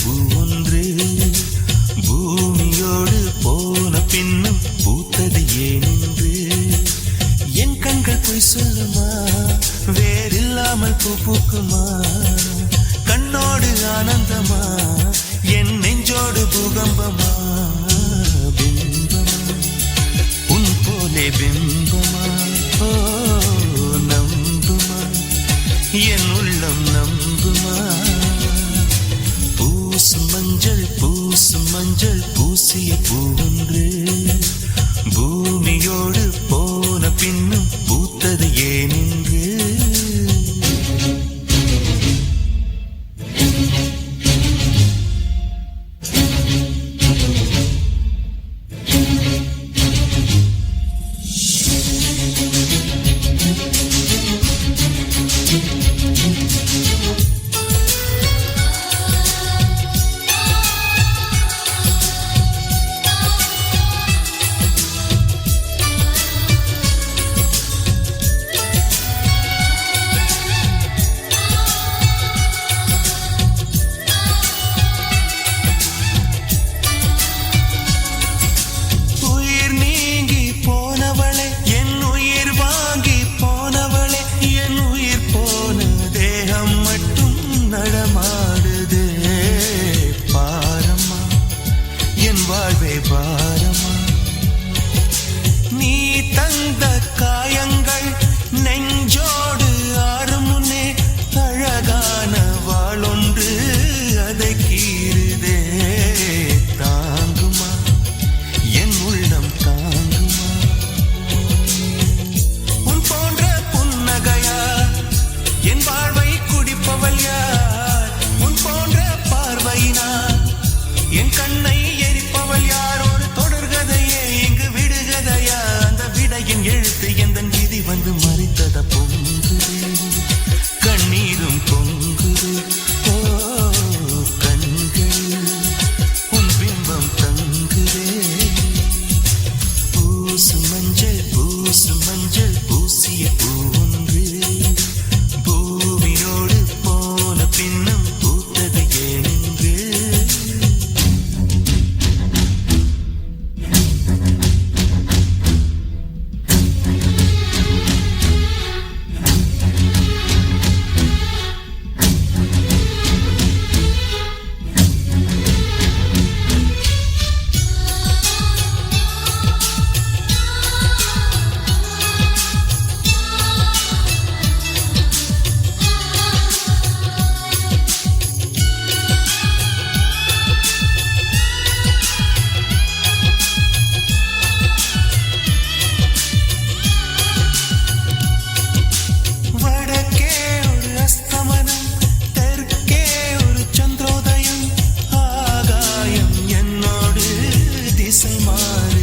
பூ ஒன்று பூமியோடு போன பின்னும் பூத்தது ஏனென்று என் கண்கள் போய் சொல்லுமா, வேறில்லாமல் பூ பூக்குமா? கண்ணோடு ஆனந்தமா, என் நெஞ்சோடு பூகம்பமா? பிம்பமா உன் போலே பிம்பமா, ஓ நம்புமா, என் உள்ளம் நம்புமா? பூசும் மஞ்சள் பூசிய பூவொன்று பூமியோடு போன பின்னும் பூத்தது ஏனென்று பாரமா? நீ தந்த காயங்கள் நெஞ்சோடு ஆறுமுன்னே அழகான வாளொன்று அதை கீறுதே. தாங்குமா என் உள்ளம் தாங்குமா? உன் போன்ற புன்னகையா என் வாழ்வை குடிப்பவள் யார்? உன் போன்ற பார்வையினா என் கண்ணை எரிப்பவள் யார்? ஒரு தொடர்கதையே இங்கு விடுகதையா? அந்த விடையின் எழுத்து எந்தன் விதி வந்து மறித்தத பொங்குது, கண்ணீரும் பொங்குது. ஓ கண்கள் உன் பிம்பம் தங்குதே. பூசு மஞ்சள் பூசிய பூவொன்று பூமியோடு போன பின்னும் பூத்தது ஏனென்று மாறு